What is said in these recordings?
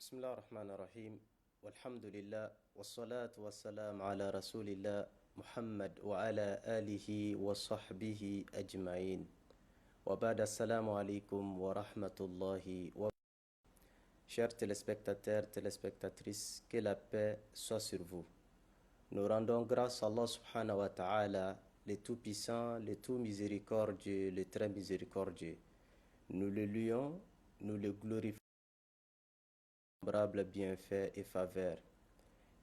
بسم الله الرحمن الرحيم والحمد لله والصلاة والسلام على رسول الله محمد وعلى آله وصحبه أجمعين وبعد السلام عليكم ورحمة الله وبركاته. Chers téléspectateurs, téléspectatrices, que la paix soit sur vous. Nous rendons grâce à Allah subhanahu wa ta'ala, le tout-puissant, le tout miséricordieux, le très miséricordieux. Nous le louons, nous le glorifions, bienfaits et faveurs.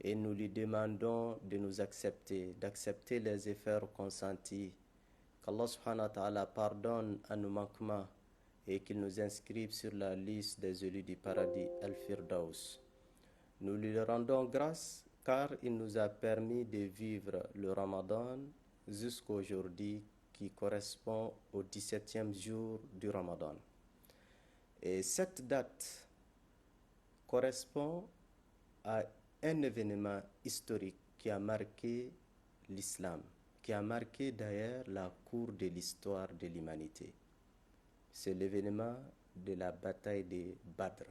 Et nous lui demandons de nous accepter, d'accepter les efforts consentis, qu'Allah subhanahu wa ta'ala pardonne à nos manquements et qu'il nous inscrive sur la liste des élus du paradis Al-Firdaus. Nous lui rendons grâce car il nous a permis de vivre le Ramadan jusqu'à aujourd'hui qui correspond au 17e jour du Ramadan. Et cette date correspond à un événement historique qui a marqué l'islam, qui a marqué d'ailleurs la cour de l'histoire de l'humanité. C'est l'événement de la bataille de Badr.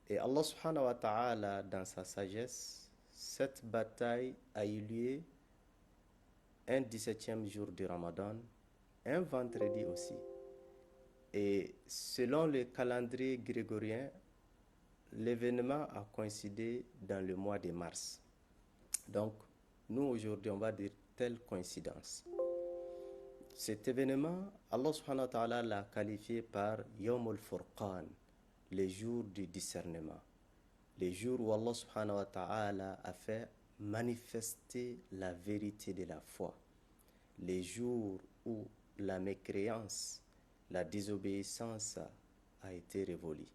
Et Allah subhanahu wa ta'ala, dans sa sagesse, cette bataille a eu lieu un 17e jour du Ramadan, un vendredi aussi. Et selon le calendrier grégorien, l'événement a coïncidé dans le mois de mars. Donc, nous aujourd'hui, on va dire telle coïncidence. Cet événement, Allah subhanahu wa ta'ala l'a qualifié par Yawm al-Furqan, le jour du discernement. Le jour où Allah subhanahu wa ta'ala a fait manifester la vérité de la foi. Le jour où la mécréance, la désobéissance a été révolue.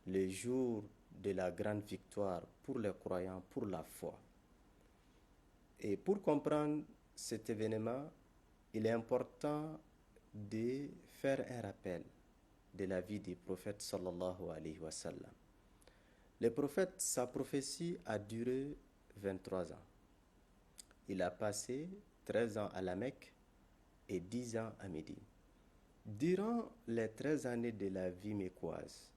Le jour de la grande victoire pour les croyants, pour la foi. Et pour comprendre cet événement, il est important de faire un rappel de la vie du prophète sallallahu alayhi wa sallam. Le prophète, sa prophétie a duré 23 ans. Il a passé 13 ans à la Mecque et 10 ans à Médine. Durant les 13 années de la vie mécoise,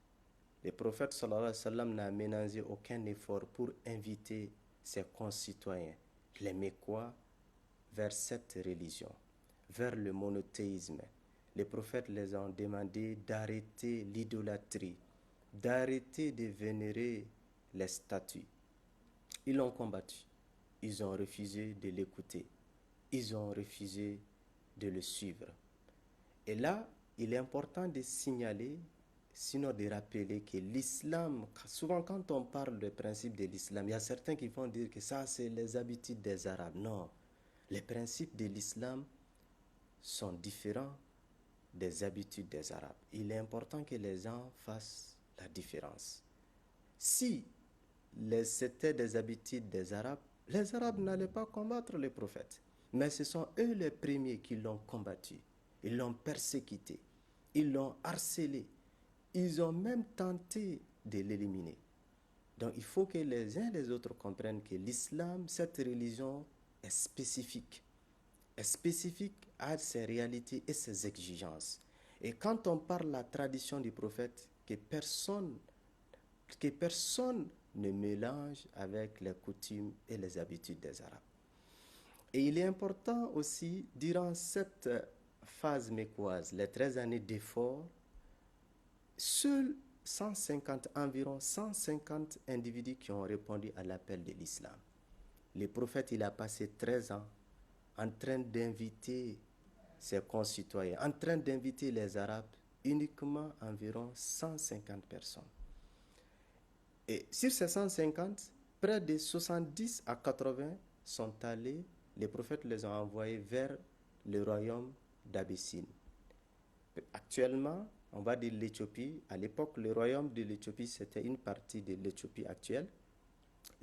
le prophète sallallahu alayhi wa sallam n'a ménagé aucun effort pour inviter ses concitoyens, les Mécois, vers cette religion, vers le monothéisme. Les prophètes les ont demandé d'arrêter l'idolâtrie, d'arrêter de vénérer les statues. Ils l'ont combattu. Ils ont refusé de l'écouter. Ils ont refusé de le suivre. Et là, il est important de signaler, sinon de rappeler que l'islam, souvent quand on parle des principes de l'islam, il y a certains qui vont dire que ça c'est les habitudes des Arabes. Non, les principes de l'islam sont différents des habitudes des Arabes. Il est important que les gens fassent la différence. Si c'était des habitudes des Arabes, les Arabes n'allaient pas combattre les prophètes. Mais ce sont eux les premiers qui l'ont combattu. Ils l'ont persécuté. Ils l'ont harcelé. Ils ont même tenté de l'éliminer. Donc il faut que les uns et les autres comprennent que l'islam, cette religion, est spécifique. Est spécifique à ses réalités et ses exigences. Et quand on parle de la tradition du prophète, que personne ne mélange avec les coutumes et les habitudes des Arabes. Et il est important aussi, durant cette phase mécoise, les 13 années d'effort, seuls environ 150 individus qui ont répondu à l'appel de l'islam. Le prophète, il a passé 13 ans en train d'inviter ses concitoyens, en train d'inviter les Arabes, uniquement environ 150 personnes. Et sur ces 150, près de 70 à 80 sont allés, les prophètes les ont envoyés vers le royaume d'Abyssinie. Actuellement, on va dire l'Éthiopie. À l'époque, le royaume de l'Éthiopie, c'était une partie de l'Éthiopie actuelle.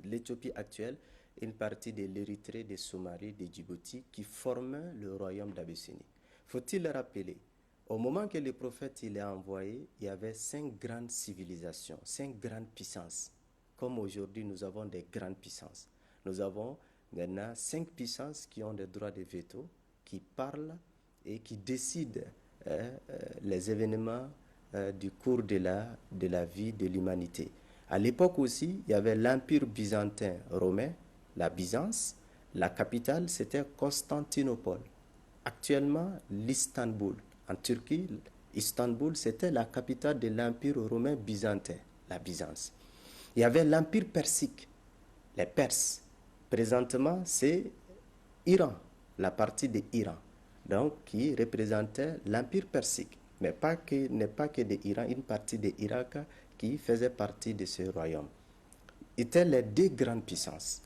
L'Éthiopie actuelle, une partie de l'Érythrée, de Somalie, de Djibouti, qui formaient le royaume d'Abyssinie. Faut-il rappeler, au moment que le prophète il est envoyé, il y avait 5 grandes civilisations, 5 grandes puissances. Comme aujourd'hui, nous avons des grandes puissances. Nous avons maintenant 5 puissances qui ont des droits de veto, qui parlent et qui décident les événements du cours de la vie de l'humanité. À l'époque aussi, il y avait l'Empire byzantin romain, la Byzance. La capitale, c'était Constantinople. Actuellement, l'Istanbul. En Turquie, Istanbul, c'était la capitale de l'Empire romain byzantin, la Byzance. Il y avait l'Empire persique, les Perses. Présentement, c'est Iran, la partie de l'Iran, donc qui représentait l'Empire persique, mais n'est pas que de l'Iran, une partie de l'Irak qui faisait partie de ce royaume. Étaient les deux grandes puissances.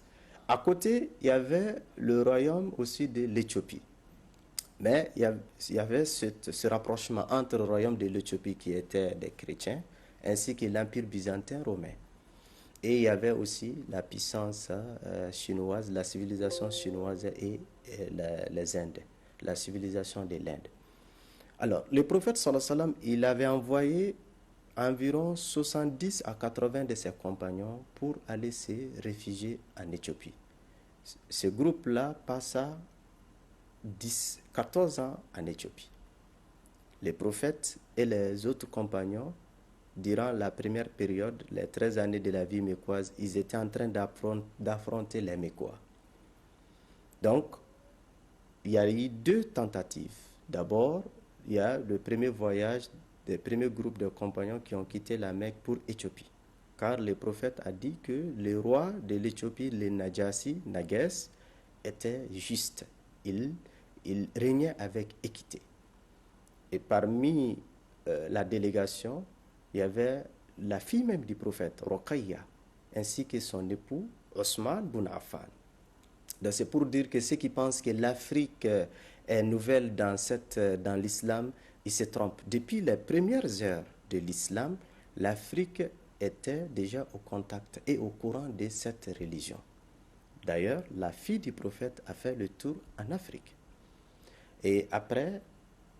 À côté, il y avait le royaume aussi de l'Éthiopie. Mais il y avait ce rapprochement entre le royaume de l'Éthiopie qui était des chrétiens ainsi que l'Empire byzantin romain. Et il y avait aussi la puissance chinoise, la civilisation chinoise et les Indes, la civilisation de l'Inde. Alors, le prophète sallallahu alayhi wa sallam, il avait envoyé environ 70 à 80 de ses compagnons pour aller se réfugier en Éthiopie. Ce groupe-là passa 14 ans en Éthiopie. Les prophètes et les autres compagnons, durant la première période, les 13 années de la vie mécoise, ils étaient en train d'affronter les Mécois. Donc, il y a eu deux tentatives. D'abord, il y a le premier voyage des premiers groupes de compagnons qui ont quitté la Mecque pour Éthiopie. Car le prophète a dit que le roi de l'Éthiopie, le Nages, était juste. Il régnait avec équité. Et parmi la délégation, il y avait la fille même du prophète, Rokhaya, ainsi que son époux, Osman ibn Affan. Donc c'est pour dire que ceux qui pensent que l'Afrique est nouvelle dans l'islam, ils se trompent. Depuis les premières heures de l'islam, l'Afrique était déjà au contact et au courant de cette religion. D'ailleurs, la fille du prophète a fait le tour en Afrique. Et après,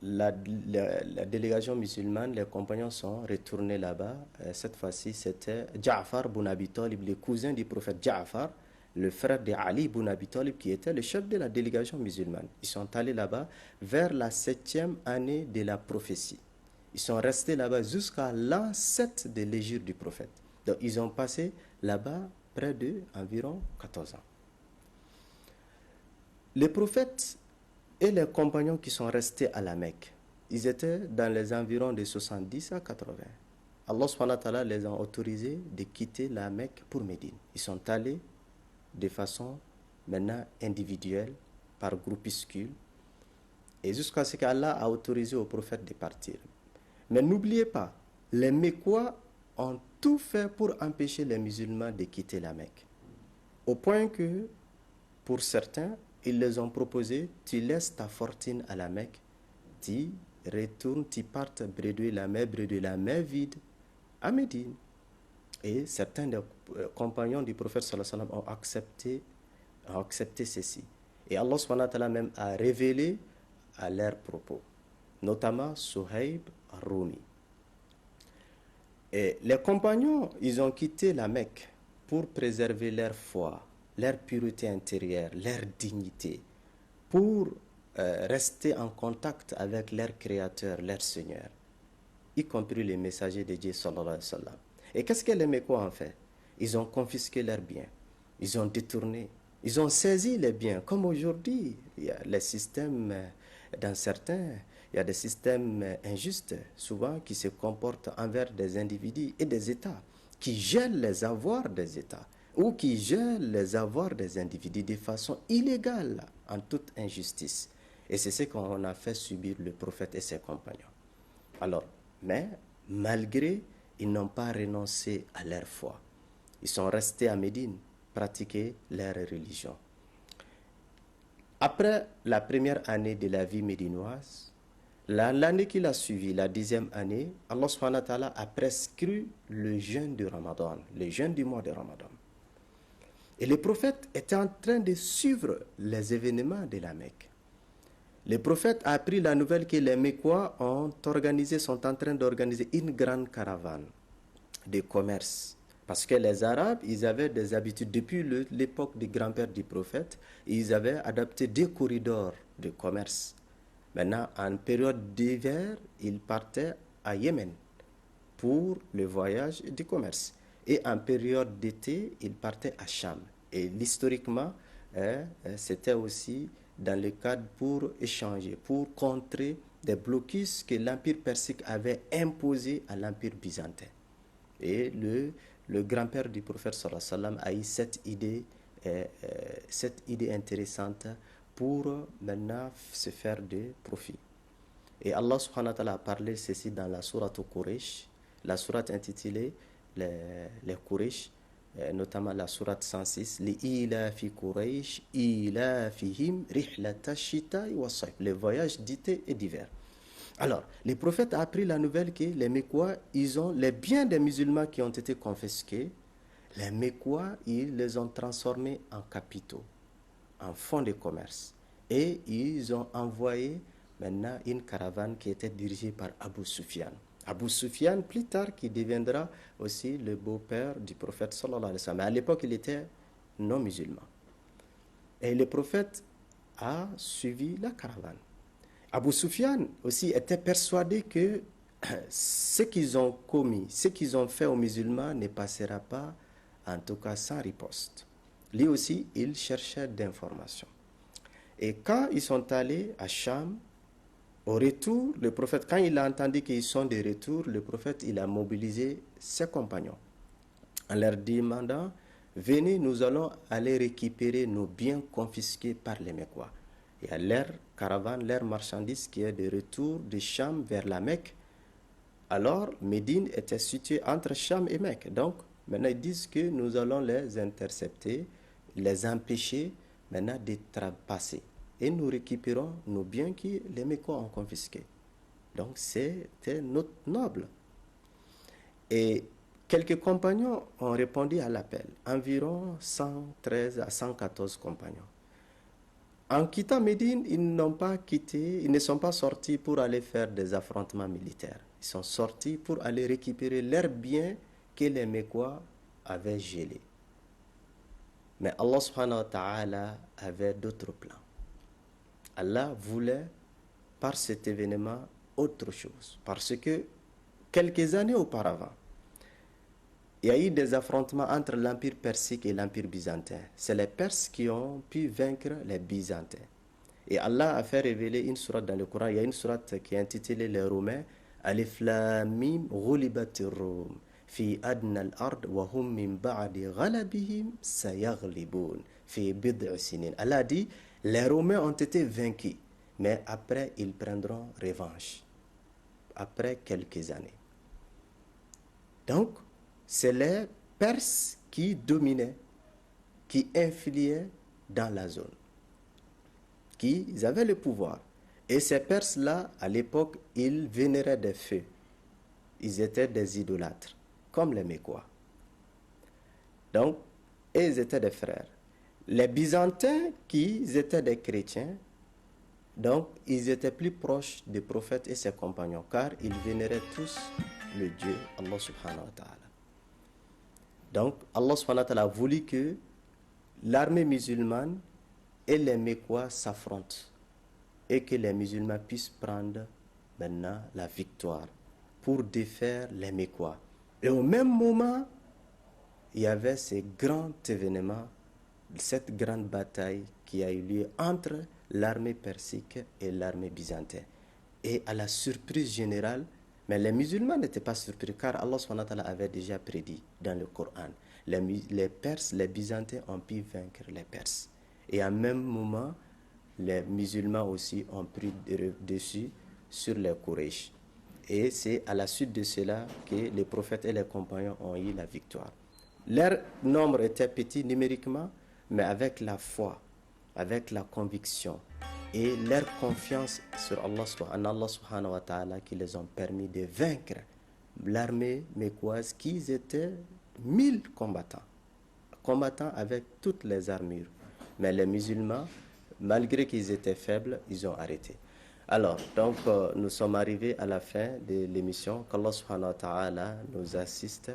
la délégation musulmane, les compagnons sont retournés là-bas. Cette fois-ci, c'était Ja'far ibn Abi Talib, le cousin du prophète Ja'far, le frère de Ali ibn Abi Talib, qui était le chef de la délégation musulmane. Ils sont allés là-bas vers la 7e année de la prophétie. Ils sont restés là-bas jusqu'à l'an 7 de l'hégire du prophète. Donc, ils ont passé là-bas près de environ 14 ans. Les prophètes et les compagnons qui sont restés à la Mecque, ils étaient dans les environs de 70 à 80. Allah subhanahu wa ta'ala les a autorisés de quitter la Mecque pour Médine. Ils sont allés de façon maintenant individuelle, par groupuscule, et jusqu'à ce qu'Allah a autorisé au prophète de partir. Mais n'oubliez pas, les Mécois ont tout fait pour empêcher les musulmans de quitter la Mecque. Au point que, pour certains, ils les ont proposé, tu laisses ta fortune à la Mecque, tu retournes, tu partes bredouiller la mer vide à Médine. Et certains des compagnons du prophète sallallahu alayhi wa sallam ont accepté ceci. Et Allah subhanahu wa ta'ala même a révélé à leurs propos, notamment Suhaib al-Rumi. Et les compagnons, ils ont quitté la Mecque pour préserver leur foi, leur pureté intérieure, leur dignité, pour rester en contact avec leur Créateur, leur Seigneur, y compris les messagers de Dieu sallallahu alayhi wa sallam. Et qu'est-ce que les Mécois ont fait? Ils ont confisqué leurs biens, ils ont détourné, ils ont saisi les biens. Comme aujourd'hui, il y a les systèmes, dans certains, il y a des systèmes injustes, souvent qui se comportent envers des individus et des États, qui gèlent les avoirs des États, ou qui gèlent les avoirs des individus de façon illégale, en toute injustice. Et c'est ce qu'on a fait subir le prophète et ses compagnons. Alors, mais malgré, ils n'ont pas renoncé à leur foi. Ils sont restés à Médine, pratiquer leur religion. Après la première année de la vie médinoise, l'année qui l'a suivi, la 10e année, Allah subhanahu wa ta'ala a prescrit le jeûne de Ramadan, le jeûne du mois de Ramadan. Et le prophète était en train de suivre les événements de la Mecque. Le prophète a appris la nouvelle que les Mécois sont en train d'organiser une grande caravane de commerce. Parce que les Arabes, ils avaient des habitudes, depuis l'époque du grand-père du prophète, ils avaient adapté des corridors de commerce. Maintenant, en période d'hiver, ils partaient à Yémen pour le voyage et du commerce. Et en période d'été, ils partaient à Cham. Et historiquement, c'était aussi dans le cadre pour échanger, pour contrer des blocus que l'Empire persique avait imposés à l'Empire byzantin. Et le grand-père du prophète sallallahu alayhi wa sallam a eu cette idée intéressante pour maintenant se faire des profits. Et Allah subhanahu wa ta'ala a parlé ceci dans la sourate Quraysh, la sourate intitulée les Quraysh, notamment la sourate 106, les ilafi Quraysh, ilafihim rihlata shita'i wa sayf, les voyages d'été et d'hiver. Alors, les prophètes ont appris la nouvelle que les Mécois, ils ont les biens des musulmans qui ont été confisqués, les Mécois, ils les ont transformés en capitaux, en fonds de commerce. Et ils ont envoyé maintenant une caravane qui était dirigée par Abu Sufyan. Abu Sufyan, plus tard, qui deviendra aussi le beau-père du prophète sallallahu alayhi wa sallam. Mais à l'époque, il était non musulman. Et le prophète a suivi la caravane. Abu Sufyan aussi était persuadé que ce qu'ils ont commis, ce qu'ils ont fait aux musulmans ne passera pas, en tout cas sans riposte. Lui aussi, il cherchait d'informations. Et quand ils sont allés à Cham, au retour, le prophète, quand il a entendu qu'ils sont de retour, le prophète, il a mobilisé ses compagnons en leur demandant, venez, nous allons aller récupérer nos biens confisqués par les Mécois. Il y a leur caravane, leur marchandise qui est de retour de Cham vers la Mecque. Alors, Médine était située entre Cham et Mecque. Donc, maintenant, ils disent que nous allons les intercepter, les empêcher maintenant de trapasser. Et nous récupérons nos biens que les Mécois ont confisqués. Donc, c'était noble. Et quelques compagnons ont répondu à l'appel. Environ 113 à 114 compagnons. En quittant Médine, ils ne sont pas sortis pour aller faire des affrontements militaires. Ils sont sortis pour aller récupérer leurs biens que les Mécois avaient gelés. Mais Allah subhanahu wa ta'ala avait d'autres plans. Allah voulait, par cet événement, autre chose. Parce que, quelques années auparavant, il y a eu des affrontements entre l'Empire persique et l'Empire byzantin. C'est les Perses qui ont pu vaincre les Byzantins. Et Allah a fait révéler une sourate dans le Coran. Il y a une sourate qui est intitulée Les Romains. Alif Lam Mim Ghulibatir Rum fi adna al-ard wa hum min ba'di ghalabihim sayaghlibun fi bid'i sinin. Allah dit, les Romains ont été vaincus, mais après ils prendront revanche. Après quelques années. Donc, c'est les Perses qui dominaient, qui influaient dans la zone, qui avaient le pouvoir. Et ces Perses-là, à l'époque, ils vénéraient des feux. Ils étaient des idolâtres, comme les Mécois. Donc, et ils étaient des frères. Les Byzantins, qui étaient des chrétiens, donc ils étaient plus proches des prophètes et ses compagnons, car ils vénéraient tous le Dieu, Allah subhanahu wa ta'ala. Donc, Allah subhanahu wa ta'ala a voulu que l'armée musulmane et les Mécois s'affrontent et que les musulmans puissent prendre maintenant la victoire pour défaire les Mécois. Et au même moment, il y avait ce grand événement, cette grande bataille qui a eu lieu entre l'armée persique et l'armée byzantine. Et à la surprise générale, mais les musulmans n'étaient pas surpris car Allah subhanahu wa ta'ala avait déjà prédit dans le Coran. Les Perses, les Byzantins ont pu vaincre les Perses. Et à même moment, les musulmans aussi ont pris dessus sur les Quraysh. Et c'est à la suite de cela que les prophètes et les compagnons ont eu la victoire. Leur nombre était petit numériquement, mais avec la foi, avec la conviction et leur confiance sur Allah subhanahu wa ta'ala qui les ont permis de vaincre l'armée mécoise qui étaient 1000 combattants avec toutes les armures. Mais les musulmans, malgré qu'ils étaient faibles, ils ont arrêté. Alors, donc, nous sommes arrivés à la fin de l'émission. Qu'Allah subhanahu wa ta'ala nous assiste,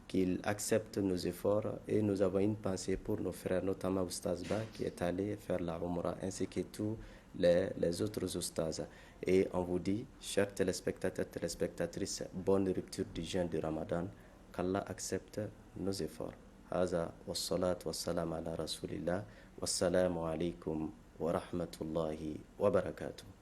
qu'il accepte nos efforts et nous avons une pensée pour nos frères, notamment Oustaz Ba qui est allé faire la Umrah, ainsi que tous les autres oustazes. Et on vous dit, chers téléspectateurs, téléspectatrices, bonne rupture du jeûne de Ramadan, qu'Allah accepte nos efforts. هذا والصلاة والسلام على رسول الله والسلام عليكم ورحمة الله وبركاته.